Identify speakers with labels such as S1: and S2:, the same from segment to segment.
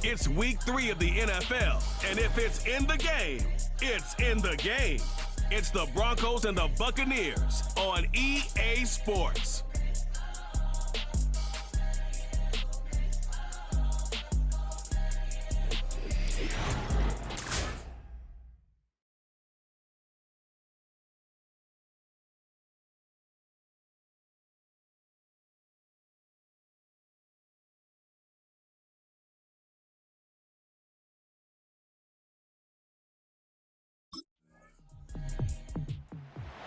S1: It's week 3 of the NFL, and if it's in the game, it's in the game. It's the Broncos and the Buccaneers on EA Sports.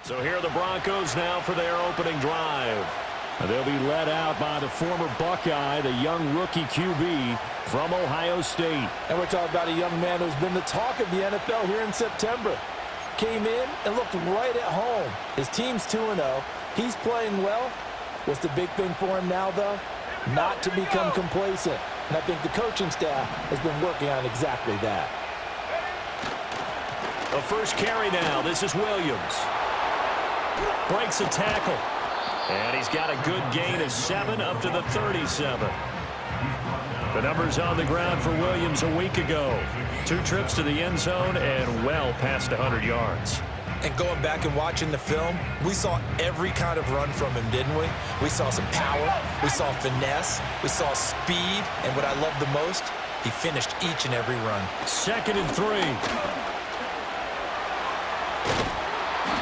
S2: So here are the Broncos now for their opening drive. They'll be led out by the former Buckeye, the young rookie QB from Ohio State.
S3: And we're talking about a young man who's been the talk of the NFL here in September. Came in and looked right at home. His team's 2-0. He's playing well. What's the big thing for him now, though? Not to become complacent. And I think the coaching staff has been working on exactly that.
S2: The first carry now. This is Williams. Breaks a tackle. And he's got a good gain of 7 up to the 37. The numbers on the ground for Williams a week ago. 2 trips to the end zone and well past 100 yards.
S3: And going back and watching the film, we saw every kind of run from him, didn't we? We saw some power, we saw finesse, we saw speed, and what I love the most, he finished each and every run.
S2: 2nd and 3.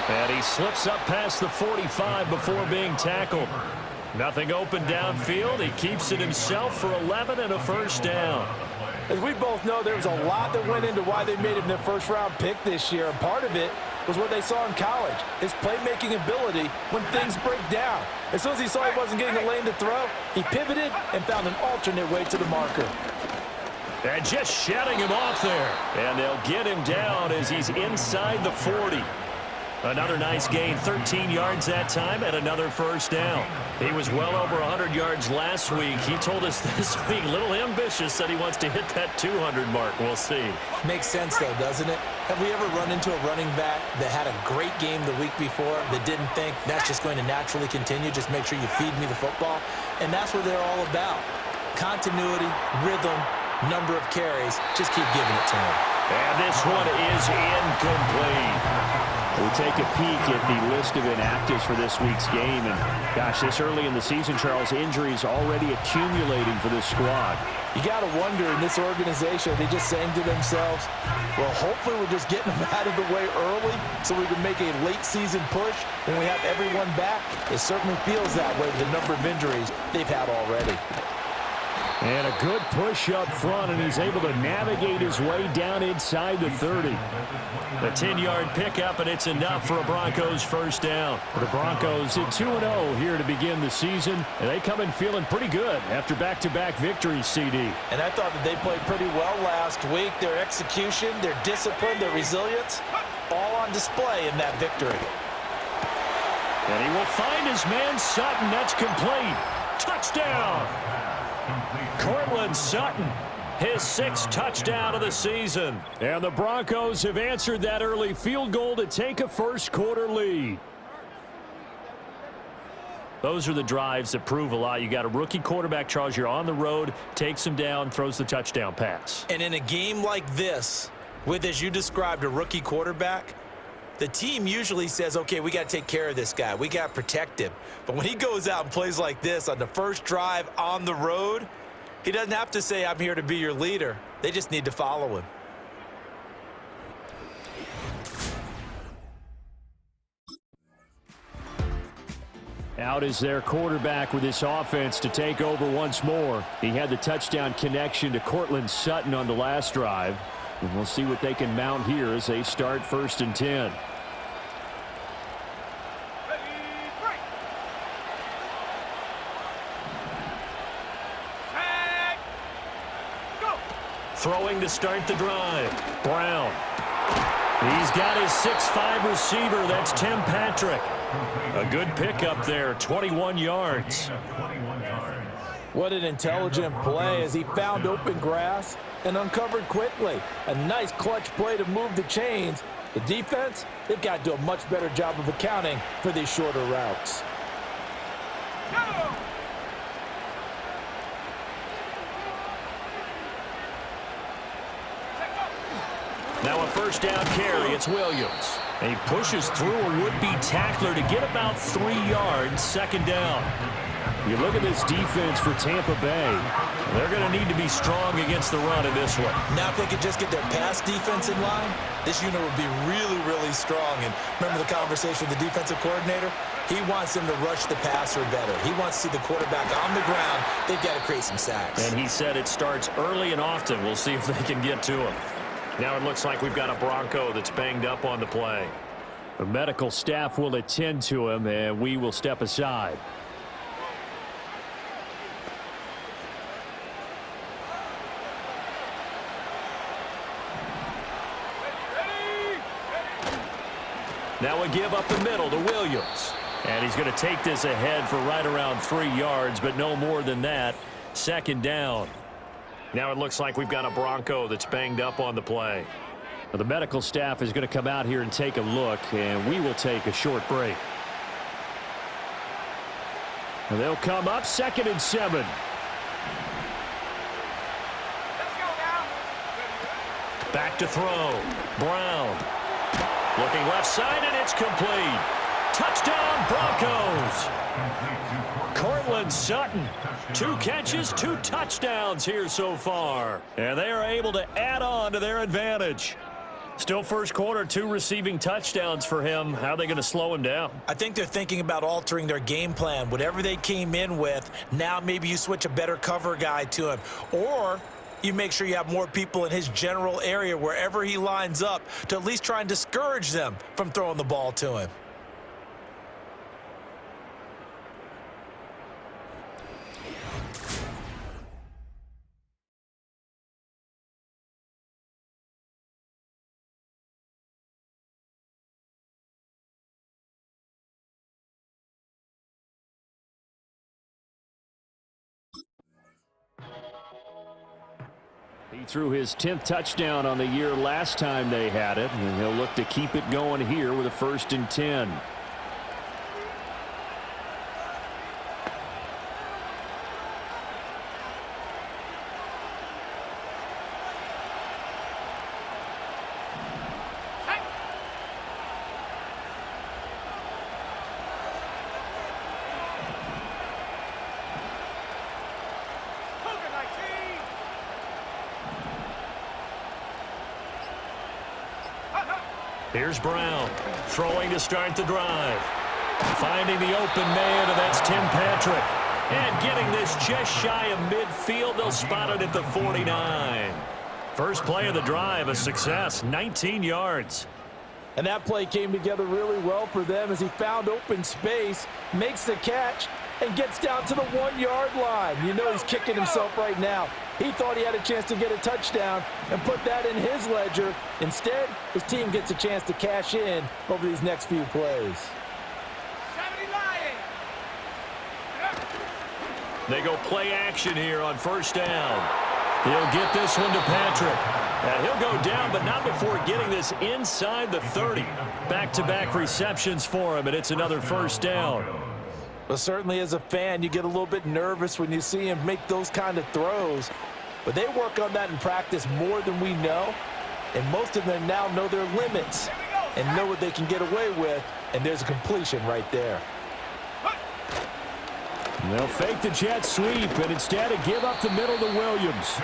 S2: And he slips up past the 45 before being tackled. Nothing open downfield. He keeps it himself for 11 and a first down.
S3: As we both know, there was a lot that went into why they made him their first-round pick this year, and part of it was what they saw in college, his playmaking ability when things break down. As soon as he saw he wasn't getting a lane to throw, he pivoted and found an alternate way to the marker.
S2: And just shutting him off there. And they'll get him down as he's inside the 40. Another nice gain, 13 yards that time, and another first down. He was well over 100 yards last week. He told us this week, a little ambitious, said he wants to hit that 200 mark. We'll see.
S3: Makes sense, though, doesn't it? Have we ever run into a running back that had a great game the week before that didn't think that's just going to naturally continue, just make sure you feed me the football? And that's what they're all about. Continuity, rhythm, number of carries. Just keep giving it to him.
S2: And this one is incomplete. We'll take a peek at the list of inactives for this week's game. And, gosh, this early in the season, Charles, injuries already accumulating for this squad.
S3: You got to wonder in this organization, are they just saying to themselves, well, hopefully we're just getting them out of the way early so we can make a late-season push when we have everyone back? It certainly feels that way with the number of injuries they've had already.
S2: And a good push up front, and he's able to navigate his way down inside the 30. A 10-yard pickup, and it's enough for a Broncos first down. The Broncos at 2-0 here to begin the season, and they come in feeling pretty good after back-to-back victories, CD.
S3: And I thought that they played pretty well last week. Their execution, their discipline, their resilience, all on display in that victory.
S2: And he will find his man Sutton. That's complete. Touchdown! Cortland Sutton, his 6th touchdown of the season. And the Broncos have answered that early field goal to take a first-quarter lead. Those are the drives that prove a lot. You got a rookie quarterback, Charles, you're on the road, takes him down, throws the touchdown pass.
S3: And in a game like this, with, as you described, a rookie quarterback, the team usually says, okay, we got to take care of this guy. We got to protect him. But when he goes out and plays like this on the first drive on the road, he doesn't have to say, I'm here to be your leader. They just need to follow him.
S2: Out is their quarterback with this offense to take over once more. He had the touchdown connection to Cortland Sutton on the last drive. And we'll see what they can mount here as they start 1st and 10. Throwing to start the drive. Brown. He's got his 6'5 receiver. That's Tim Patrick. A good pickup there, 21 yards.
S3: What an intelligent play as he found open grass and uncovered quickly. A nice clutch play to move the chains. The defense, they've got to do a much better job of accounting for these shorter routes.
S2: Now a first down carry. It's Williams. And he pushes through a would-be tackler to get about 3 yards. Second down. You look at this defense for Tampa Bay. They're going to need to be strong against the run in this one.
S3: Now if they could just get their pass defense in line, this unit would be really, really strong. And remember the conversation with the defensive coordinator? He wants them to rush the passer better. He wants to see the quarterback on the ground. They've got to create some sacks.
S2: And he said it starts early and often. We'll see if they can get to him. Now it looks like we've got a Bronco that's banged up on the play. The medical staff will attend to him, and we will step aside. Now a give up the middle to Williams. And he's going to take this ahead for right around 3 yards, but no more than that. Second down. Now it looks like we've got a Bronco that's banged up on the play. The medical staff is going to come out here and take a look, and we will take a short break. And they'll come up 2nd and 7. Back to throw. Brown. Looking left side, and it's complete. Touchdown, Broncos. Cortland Sutton, 2 catches, 2 touchdowns here so far. And they are able to add on to their advantage. Still first quarter, 2 receiving touchdowns for him. How are they going to slow him down?
S3: I think they're thinking about altering their game plan. Whatever they came in with, now maybe you switch a better cover guy to him. Or you make sure you have more people in his general area wherever he lines up to at least try and discourage them from throwing the ball to him.
S2: He threw his 10th touchdown on the year last time they had it, and he'll look to keep it going here with a 1st and 10. Here's Brown, throwing to start the drive. Finding the open man, and that's Tim Patrick. And getting this just shy of midfield, they'll spot it at the 49. First play of the drive, a success, 19 yards.
S3: And that play came together really well for them as he found open space, makes the catch, and gets down to the 1-yard line. You know he's kicking himself right now. He thought he had a chance to get a touchdown and put that in his ledger. Instead, his team gets a chance to cash in over these next few plays.
S2: They go play action here on first down. He'll get this one to Patrick. And he'll go down, but not before getting this inside the 30. Back-to-back receptions for him, and it's another first down.
S3: Well, certainly as a fan, you get a little bit nervous when you see him make those kind of throws. But they work on that in practice more than we know. And most of them now know their limits and know what they can get away with. And there's a completion right there.
S2: They'll fake the jet sweep and instead give up the middle to Williams.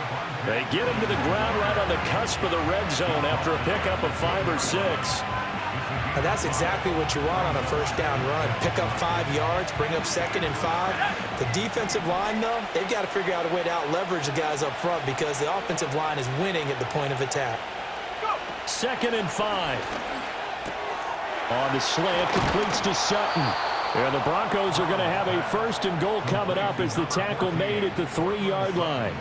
S2: They get him to the ground right on the cusp of the red zone after a pickup of 5 or 6.
S3: And that's exactly what you want on a first down run. Pick up 5 yards, bring up 2nd and 5. The defensive line, though, they've got to figure out a way to out-leverage the guys up front because the offensive line is winning at the point of attack.
S2: 2nd and 5. On the slant, completes to Sutton. And the Broncos are going to have a 1st and goal coming up as the tackle made at the 3-yard line.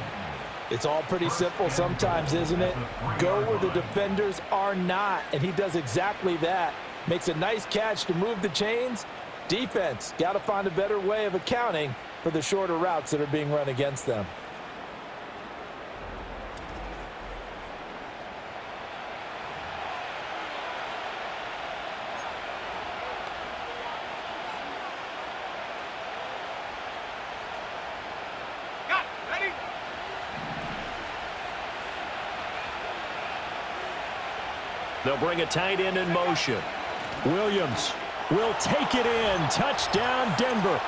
S3: It's all pretty simple sometimes, isn't it? Go where the defenders are not, and he does exactly that. Makes a nice catch to move the chains. Defense, got to find a better way of accounting for the shorter routes that are being run against them.
S2: They'll bring a tight end in motion. Williams will take it in. Touchdown, Denver.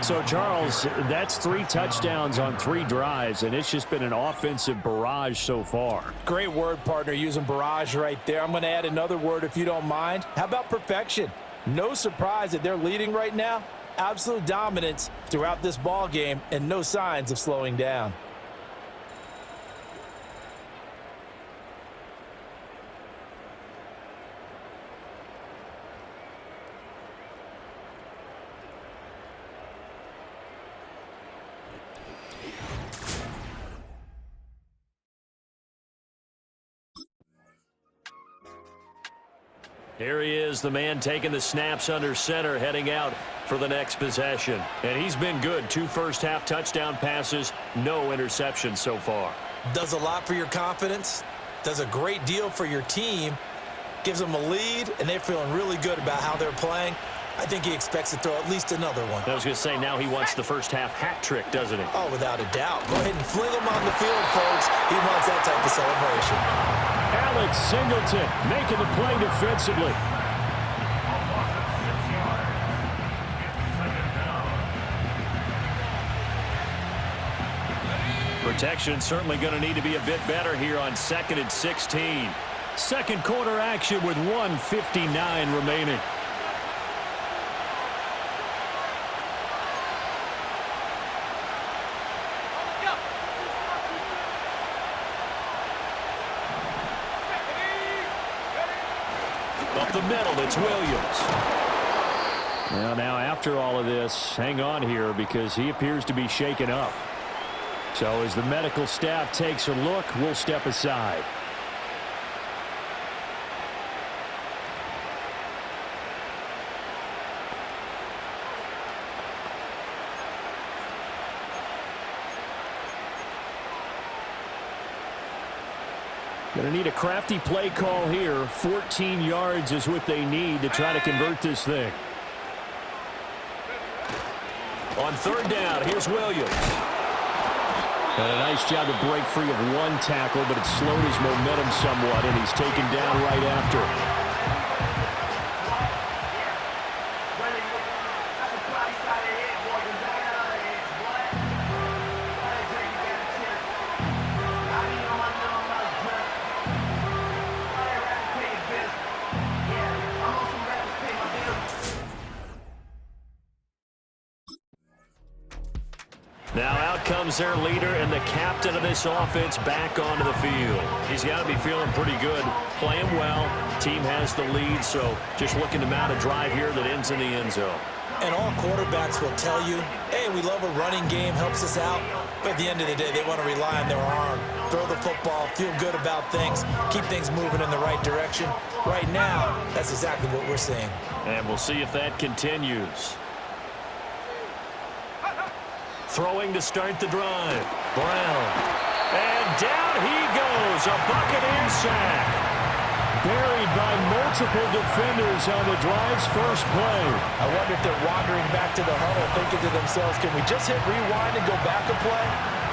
S2: So, Charles, that's 3 touchdowns on 3 drives, and it's just been an offensive barrage so far.
S3: Great word, partner, using barrage right there. I'm going to add another word if you don't mind. How about perfection? No surprise that they're leading right now. Absolute dominance throughout this ball game and no signs of slowing down.
S2: Here he is, the man taking the snaps under center, heading out for the next possession. And he's been good. 2 first-half touchdown passes, no interceptions so far.
S3: Does a lot for your confidence, does a great deal for your team, gives them a lead, and they're feeling really good about how they're playing. I think he expects to throw at least another one.
S2: I was going to say, now he wants the first-half hat trick, doesn't he?
S3: Oh, without a doubt. Go ahead and fling him on the field, folks. He wants that type of celebration.
S2: Alex Singleton making the play defensively. Protection certainly going to need to be a bit better here on 2nd and 16. Second quarter action with 1:59 remaining. Up the middle, it's Williams. Well, now after all of this, hang on here because he appears to be shaken up. So as the medical staff takes a look, we'll step aside. Going to need a crafty play call here. 14 yards is what they need to try to convert this thing. On 3rd down, here's Williams. And a nice job to break free of 1 tackle, but it slowed his momentum somewhat, and he's taken down right after. Now out comes their leader and the captain of this offense back onto the field. He's got to be feeling pretty good, playing well. Team has the lead, so just looking to mount a drive here that ends in the end zone.
S3: And all quarterbacks will tell you, hey, we love a running game, helps us out. But at the end of the day, they want to rely on their arm, throw the football, feel good about things, keep things moving in the right direction. Right now, that's exactly what we're seeing.
S2: And we'll see if that continues. Throwing to start the drive. Brown. And down he goes. A Buccaneers sack. Buried by multiple defenders on the drive's first play.
S3: I wonder if they're wandering back to the huddle thinking to themselves, can we just hit rewind and go back a play?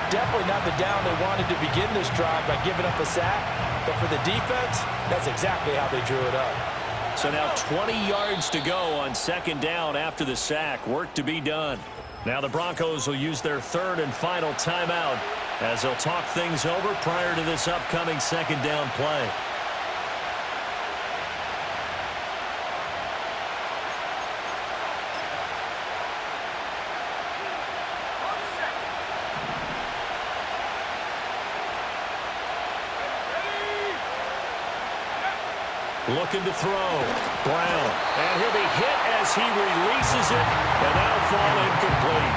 S3: Definitely not the down they wanted to begin this drive by giving up a sack. But for the defense, that's exactly how they drew it up.
S2: So now 20 yards to go on 2nd down after the sack. Work to be done. Now the Broncos will use their 3rd and final timeout as they'll talk things over prior to this upcoming 2nd down play. Looking to throw. Brown. And he'll be hit as he releases it. And that'll fall incomplete.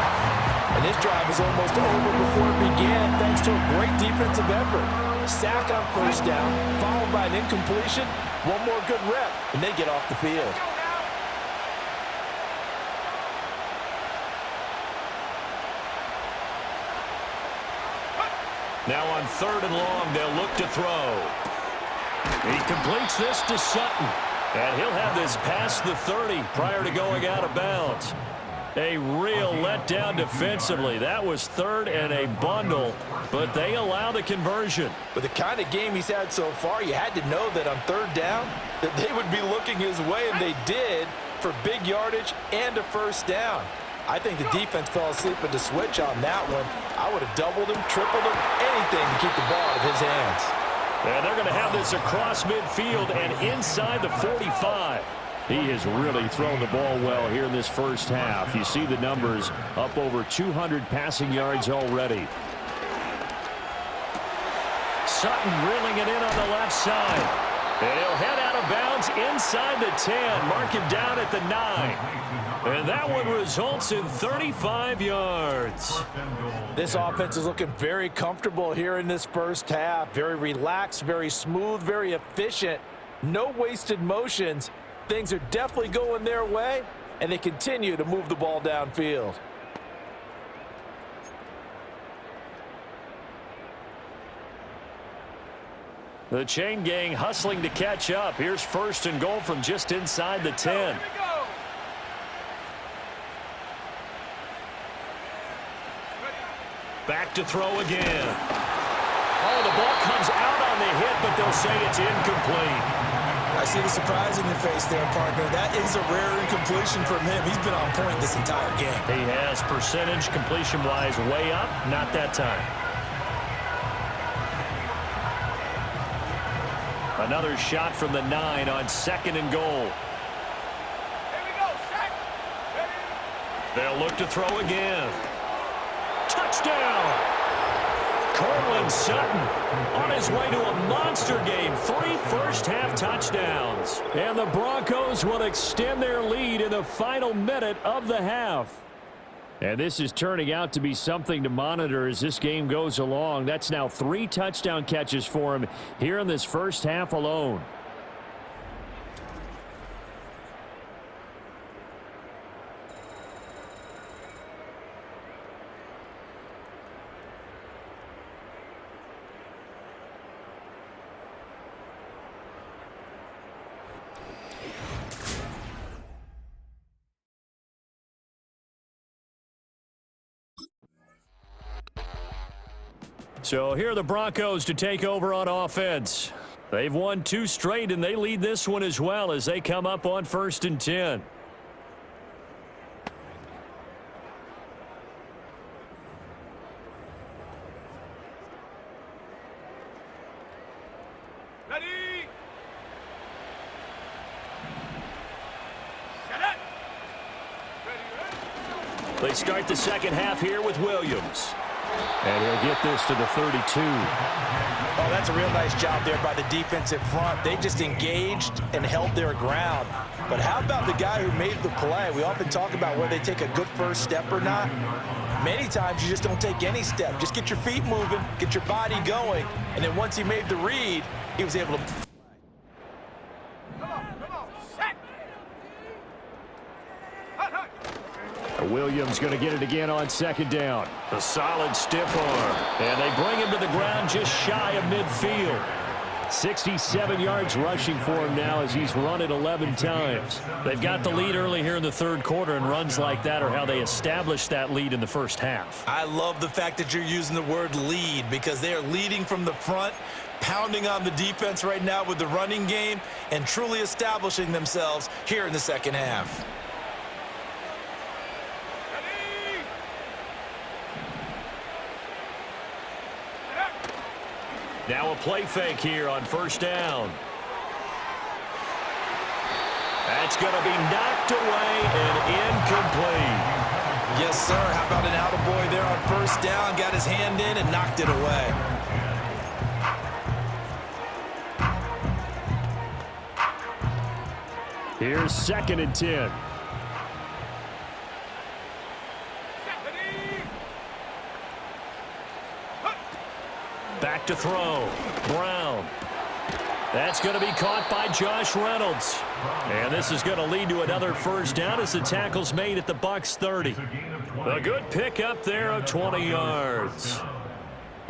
S3: And this drive is almost over before it began thanks to a great defensive effort. Sack on 1st down, followed by an incompletion. One more good rep, and they get off the field.
S2: Now on 3rd and long, they'll look to throw. He completes this to Sutton. And he'll have this past the 30 prior to going out of bounds. A real letdown defensively. That was third and a bundle, but they allow the conversion.
S3: With the kind of game he's had so far, you had to know that on third down that they would be looking his way, and they did, for big yardage and a first down. I think the defense fell asleep at the switch on that one. I would have doubled him, tripled him, anything to keep the ball out of his hands.
S2: And they're going to have this across midfield and inside the 45. He has really thrown the ball well here in this first half. You see the numbers, up over 200 passing yards already. Sutton reeling it in on the left side. And he'll head out of bounds inside the 10. Mark him down at the 9. And that one results in 35 yards.
S3: This offense is looking very comfortable here in this first half. Very relaxed, very smooth, very efficient. No wasted motions. Things are definitely going their way, and they continue to move the ball downfield.
S2: The chain gang hustling to catch up. Here's first and goal from just inside the 10. Back to throw again. Oh, the ball comes out on the hit, but they'll say it's incomplete.
S3: I see the surprise in your face there, partner. That is a rare incompletion from him. He's been on point this entire game.
S2: He has percentage completion-wise way up. Not that time. Another shot from the 9 on second and goal.
S4: Here we go, set. Ready.
S2: They'll look to throw again. Touchdown! Cortland Sutton on his way to a monster game. 3 first-half touchdowns. And the Broncos will extend their lead in the final minute of the half. And this is turning out to be something to monitor as this game goes along. That's now 3 touchdown catches for him here in this first half alone. So here are the Broncos to take over on offense. They've won 2 straight, and they lead this one as well as they come up on 1st and 10.
S4: Ready. Set it. Ready.
S2: They start the second half here with Williams. And he'll get this to the 32.
S3: Oh, that's a real nice job there by the defensive front. They just engaged and held their ground. But how about the guy who made the play? We often talk about whether they take a good first step or not. Many times you just don't take any step. Just get your feet moving, get your body going, and then once he made the read, he was able to...
S4: Come on, set. Hut, hut.
S2: Williams going to get it again on second down. A solid stiff arm. And they bring him to the ground just shy of midfield. 67 yards rushing for him now as he's run it 11 times. They've got the lead early here in the third quarter, and runs like that are how they established that lead in the first half.
S3: I love the fact that you're using the word lead, because they are leading from the front, pounding on the defense right now with the running game, and truly establishing themselves here in the second half.
S2: Now a play fake here on first down. That's going to be knocked away and incomplete.
S3: Yes, sir. How about an attaboy there on first down? Got his hand in and knocked it away.
S2: Here's 2nd and 10. Back to throw. Brown. That's going to be caught by Josh Reynolds. And this is going to lead to another first down as the tackle's made at the Bucs 30. A good pickup there of 20 yards.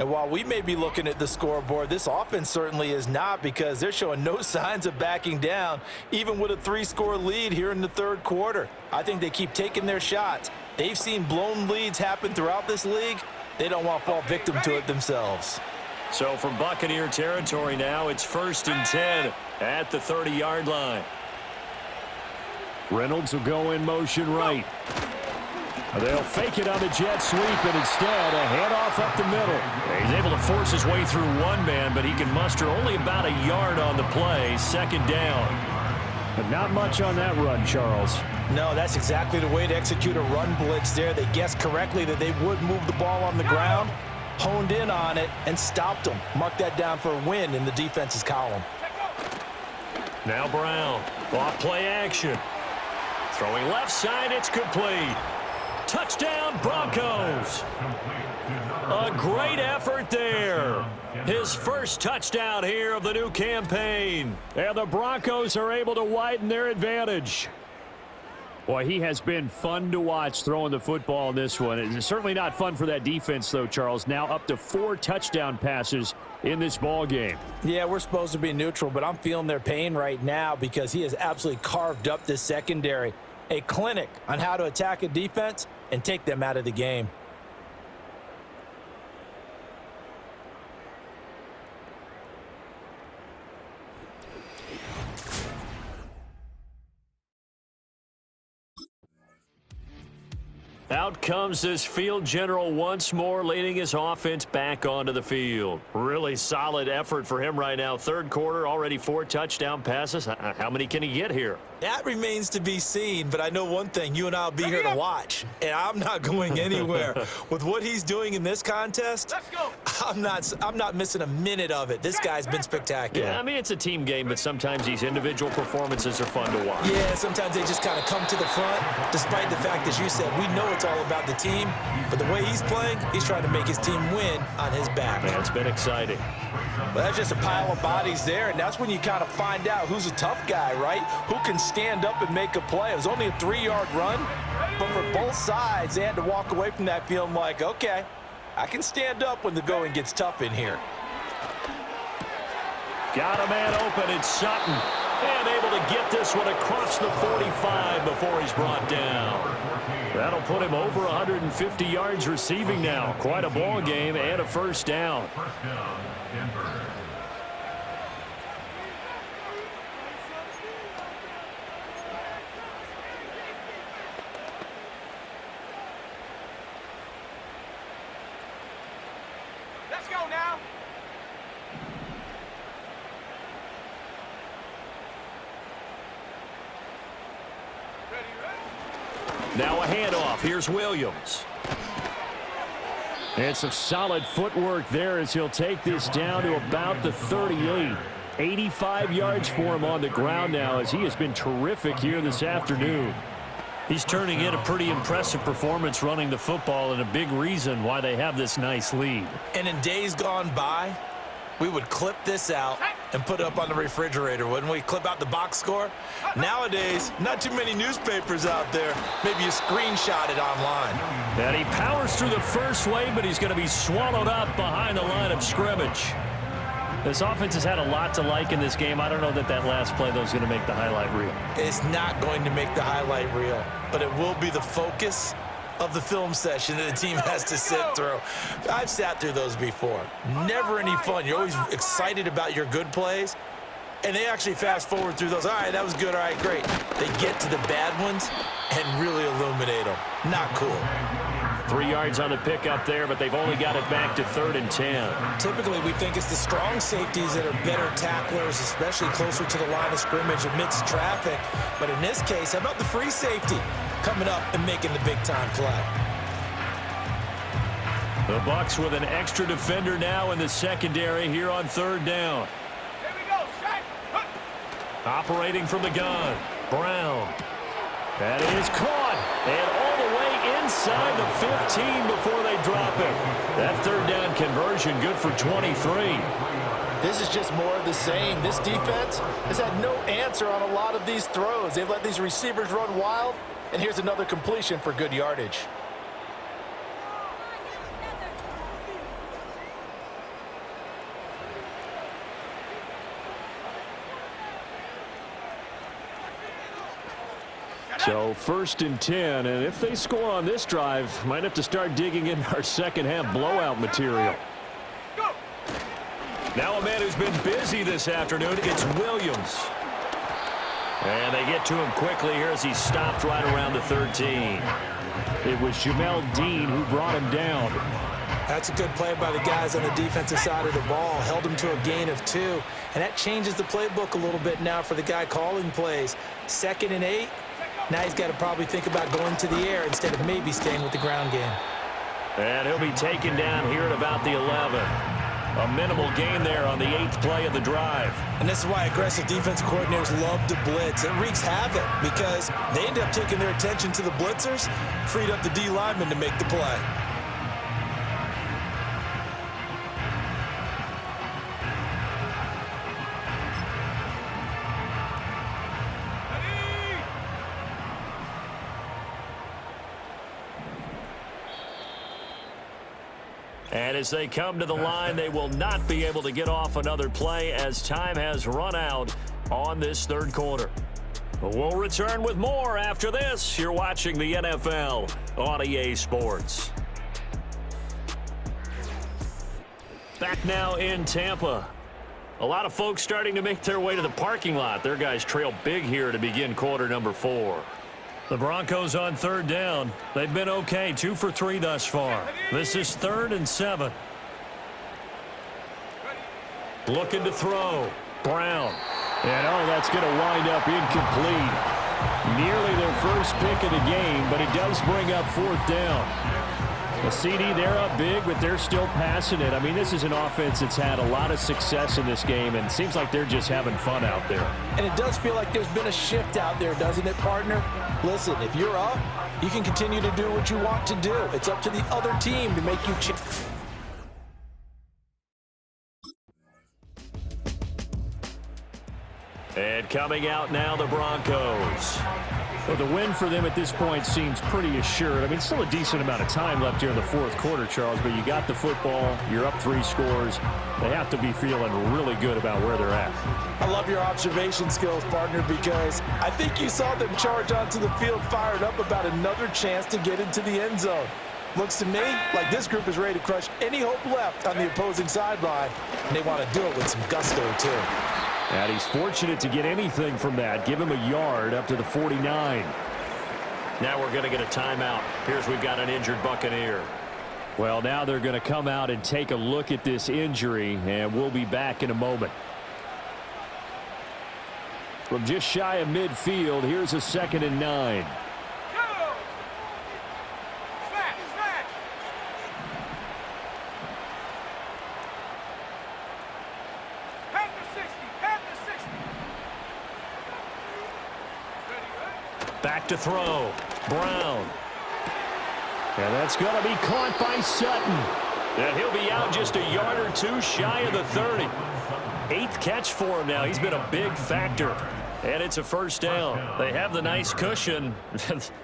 S3: And while we may be looking at the scoreboard, this offense certainly is not, because they're showing no signs of backing down, even with a 3-score lead here in the third quarter. I think they keep taking their shots. They've seen blown leads happen throughout this league. They don't want to fall victim to it themselves.
S2: So from Buccaneer territory now, it's 1st and 10 at the 30-yard line.
S5: Reynolds will go in motion right. They'll fake it on the jet sweep, and instead a handoff up the middle.
S2: He's able to force his way through one man, but he can muster only about a yard on the play. 2nd down.
S5: But not much on that run, Charles.
S3: No, that's exactly the way to execute a run blitz there. They guessed correctly that they would move the ball on the ground, honed in on it, and stopped them. Mark that down for a win in the defense's column.
S2: Now Brown, off play action. Throwing left side, it's complete. Touchdown, Broncos. A great effort there. His first touchdown here of the new campaign.
S5: And the Broncos are able to widen their advantage. Boy, he has been fun to watch throwing the football in this one. It's certainly not fun for that defense, though, Charles. Now up to 4 touchdown passes in this ball game.
S3: Yeah, we're supposed to be neutral, but I'm feeling their pain right now because he has absolutely carved up this secondary. A clinic on how to attack a defense and take them out of the game.
S2: Out comes this field general once more, leading his offense back onto the field. Really solid effort for him right now. Third quarter, already 4 touchdown passes. How many can he get here?
S3: That remains to be seen, but I know one thing, you and I will be here to watch, and I'm not going anywhere. With what he's doing in this contest, I'm not missing a minute of it. This guy's been spectacular.
S2: Yeah, I mean, it's a team game, but sometimes these individual performances are fun to watch.
S3: Yeah, sometimes they just kind of come to the front, despite the fact, as you said, we know it's all about the team, but the way he's playing, he's trying to make his team win on his back.
S2: Man, it's been exciting.
S3: Well, that's just a pile of bodies there, and that's when you kind of find out who's a tough guy, right? Who can stand up and make a play. It was only a 3-yard run, but for both sides, they had to walk away from that feeling like, okay, I can stand up when the going gets tough in here.
S2: Got a man open, it's Sutton. And able to get this one across the 45 before he's brought down. That'll put him over 150 yards receiving now. Quite a ball game and a first down.
S4: Let's go now.
S2: Now a handoff. Here's Williams.
S5: And some solid footwork there as he'll take this down to about the 38. 85 yards for him on the ground now as he has been terrific here this afternoon.
S2: He's turning in a pretty impressive performance running the football, and a big reason why they have this nice lead.
S3: And in days gone by, we would clip this out and put it up on the refrigerator, wouldn't we? Clip out the box score. Nowadays, not too many newspapers out there. Maybe you screenshot it online.
S2: And he powers through the first wave, but he's going to be swallowed up behind the line of scrimmage. This offense has had a lot to like in this game. I don't know that last play, though, is going to make the highlight reel. It's
S3: not going to make the highlight reel, but it will be the focus of the film session that the team has to sit through. I've sat through those before. Never any fun. You're always excited about your good plays, and they actually fast forward through those. All right, that was good. All right, great. They get to the bad ones and really illuminate them. Not cool.
S2: 3 yards on the pickup there, but they've only got it back to 3rd and 10.
S3: Typically, we think it's the strong safeties that are better tacklers, especially closer to the line of scrimmage amidst traffic. But in this case, how about the free safety coming up and making the big-time play?
S2: The Bucs with an extra defender now in the secondary here on 3rd down.
S4: Here we go, Shaq.
S2: Operating from the gun, Brown. That is caught, and all the way inside the 15 before they drop it. That 3rd down conversion good for 23.
S3: This is just more of the same. This defense has had no answer on a lot of these throws. They've let these receivers run wild, and here's another completion for good yardage.
S5: So 1st and 10, and if they score on this drive, might have to start digging in our second half blowout material. Now a man who's been busy this afternoon, it's Williams. And they get to him quickly here as he stopped right around the 13. It was Jamel Dean who brought him down.
S3: That's a good play by the guys on the defensive side of the ball. Held him to a gain of 2. And that changes the playbook a little bit now for the guy calling plays. 2nd and 8. Now he's got to probably think about going to the air instead of maybe staying with the ground game.
S2: And he'll be taken down here at about the 11. A minimal gain there on the 8th play of the drive.
S3: And this is why aggressive defensive coordinators love to blitz. It wreaks havoc because they end up taking their attention to the blitzers, freed up the D lineman to make the play.
S2: And as they come to the line, they will not be able to get off another play as time has run out on this 3rd quarter. We'll return with more after this. You're watching the NFL on EA Sports. Back now in Tampa. A lot of folks starting to make their way to the parking lot. Their guys trail big here to begin quarter number 4. The Broncos on 3rd down. They've been okay, 2 for 3 thus far. This is 3rd and 7. Looking to throw. Brown.
S5: And that's going to wind up incomplete. Nearly their first pick of the game, but it does bring up 4th down. The CD, they're up big, but they're still passing it. I mean, this is an offense that's had a lot of success in this game, and it seems like they're just having fun out there.
S3: And it does feel like there's been a shift out there, doesn't it, partner? Listen, if you're up, you can continue to do what you want to do. It's up to the other team to make you change.
S2: And coming out now, the Broncos.
S5: Well, the win for them at this point seems pretty assured. I mean, still a decent amount of time left here in the 4th quarter, Charles, but you got the football, you're up 3 scores. They have to be feeling really good about where they're at.
S3: I love your observation skills, partner, because I think you saw them charge onto the field fired up about another chance to get into the end zone. Looks to me like this group is ready to crush any hope left on the opposing sideline, and they want to do it with some gusto, too.
S5: And he's fortunate to get anything from that. Give him a yard up to the 49.
S2: Now we're going to get a timeout. Here's we've got an injured Buccaneer.
S5: Well, now they're going to come out and take a look at this injury, and we'll be back in a moment. From just shy of midfield, here's a 2nd and 9.
S2: Back to throw. Brown.
S5: And that's going to be caught by Sutton.
S2: And he'll be out just a yard or 2 shy of the 30. 8th catch for him now. He's been a big factor. And it's a 1st down. They have the nice cushion.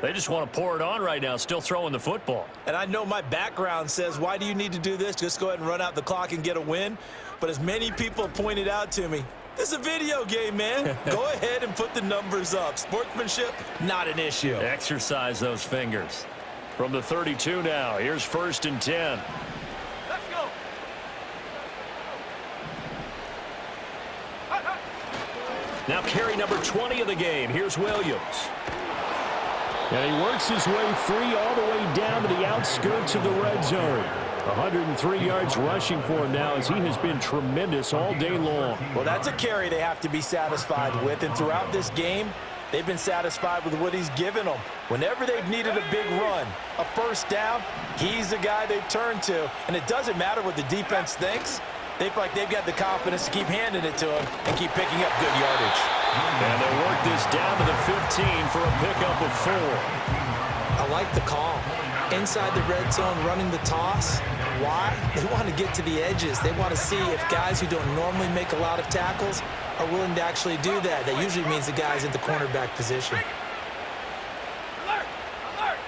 S2: They just want to pour it on right now, still throwing the football.
S3: And I know my background says, why do you need to do this? Just go ahead and run out the clock and get a win. But as many people pointed out to me, this is a video game, man. Go ahead and put the numbers up. Sportsmanship, not an issue.
S2: Exercise those fingers. From the 32 now, here's 1st and 10.
S4: Let's go.
S2: Now carry number 20 of the game. Here's Williams.
S5: And he works his way free all the way down to the outskirts of the red zone. 103 yards rushing for him now as he has been tremendous all day long.
S3: Well, that's a carry they have to be satisfied with. And throughout this game, they've been satisfied with what he's given them. Whenever they've needed a big run, a 1st down, he's the guy they've turned to. And it doesn't matter what the defense thinks. They feel like they've got the confidence to keep handing it to him and keep picking up good yardage.
S2: And they'll work this down to the 15 for a pickup of 4.
S3: I like the call. Inside the red zone, running the toss. Why? They want to get to the edges. They want to see if guys who don't normally make a lot of tackles are willing to actually do that. That usually means the guys in the cornerback position.
S4: Alert! Alert!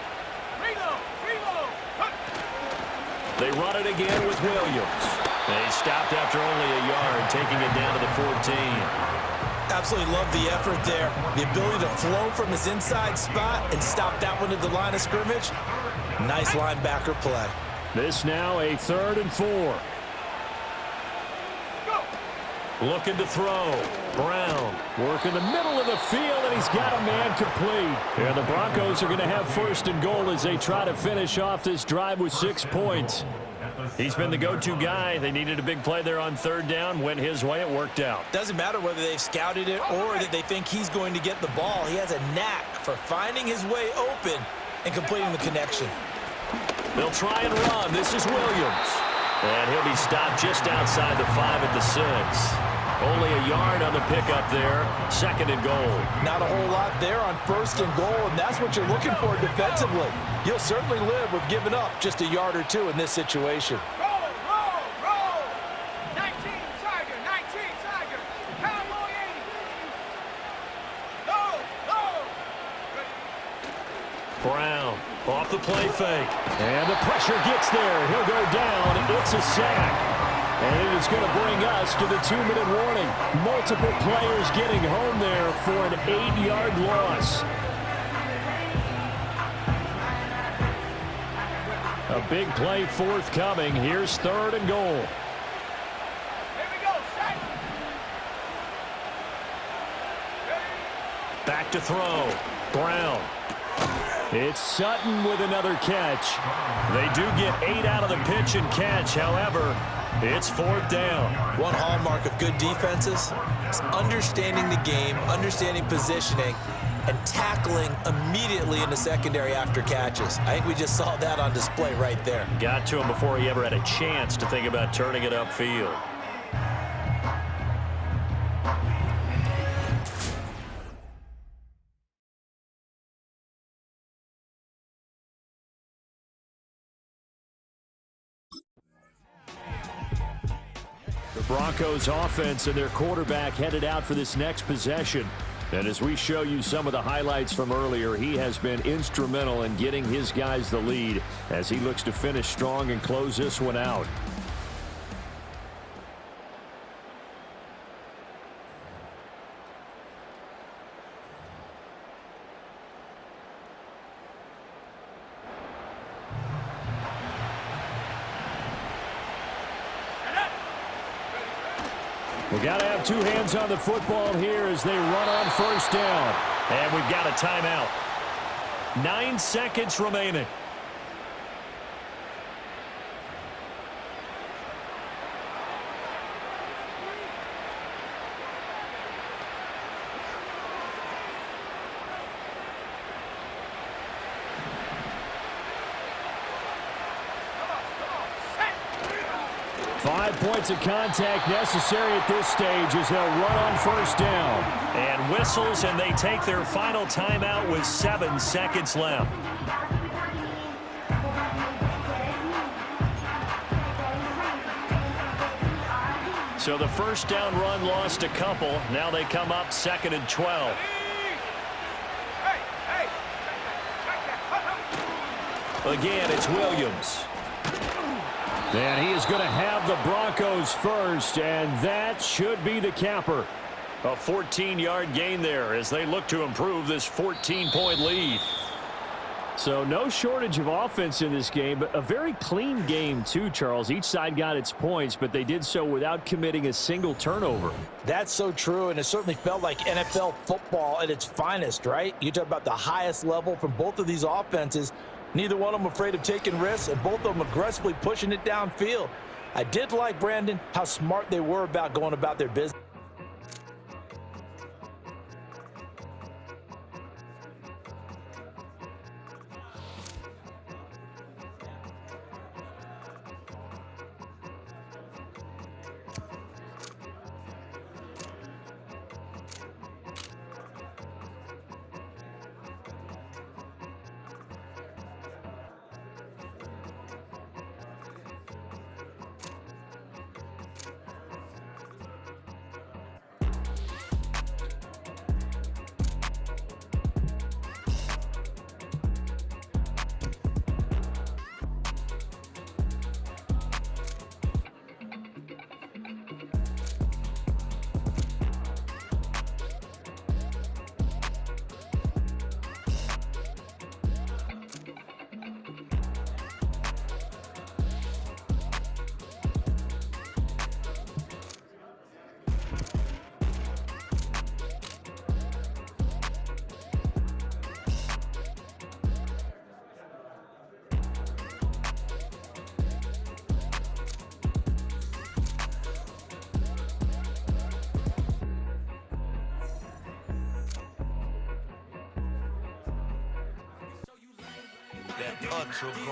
S4: Reload! Reload!
S2: They run it again with Williams. They stopped after only a yard, taking it down to the 14.
S3: Absolutely love the effort there. The ability to flow from his inside spot and stop that one at the line of scrimmage. Nice linebacker play.
S5: This now a 3rd and 4.
S2: Looking to throw. Brown.
S5: Working the middle of the field, and he's got a man complete. And the Broncos are going to have 1st and goal as they try to finish off this drive with 6 points.
S2: He's been the go-to guy. They needed a big play there on 3rd down. Went his way. It worked out.
S3: Doesn't matter whether they've scouted it or that they think he's going to get the ball. He has a knack for finding his way open and completing the connection.
S2: They'll try and run. This is Williams. And he'll be stopped just outside the 5 at the 6. Only a yard on the pickup there. 2nd and goal.
S3: Not a whole lot there on 1st and goal, and that's what you're looking for defensively. You'll certainly live with giving up just a yard or 2 in this situation.
S4: Roll, roll, roll. 19 Tiger, 19 Tiger. Cowboy 80. Go, go.
S2: Brown off the play fake.
S5: And the pressure gets there. He'll go down. It's a sack. And it is going to bring us to the 2-minute warning. Multiple players getting home there for an 8-yard loss. A big play forthcoming. Here's 3rd and goal.
S4: Here we go, set.
S2: Back to throw. Brown.
S5: It's Sutton with another catch.
S2: They do get 8 out of the pitch and catch. However, it's 4th down.
S3: One hallmark of good defenses is understanding the game, understanding positioning, and tackling immediately in the secondary after catches. I think we just saw that on display right there.
S2: Got to him before he ever had a chance to think about turning it upfield.
S5: The Broncos offense and their quarterback headed out for this next possession. And as we show you some of the highlights from earlier, he has been instrumental in getting his guys the lead as he looks to finish strong and close this one out. We got to have 2 hands on the football here as they run on 1st down.
S2: And we've got a timeout. 9 seconds remaining.
S5: Points of contact necessary at this stage as they'll run on 1st down.
S2: And whistles, and they take their final timeout with 7 seconds left. So the 1st down run lost a couple. Now they come up 2nd and 12. Again, it's Williams.
S5: And he is going to have the Broncos first, and that should be the capper.
S2: A 14-yard gain there as they look to improve this 14-point lead.
S5: So no shortage of offense in this game, but a very clean game too, Charles. Each side got its points, but they did so without committing a single turnover.
S3: That's so true, and it certainly felt like NFL football at its finest, right? You talk about the highest level from both of these offenses. Neither one of them afraid of taking risks, and both of them aggressively pushing it downfield. I did like, Brandon, how smart they were about going about their business.
S6: that punch will grind.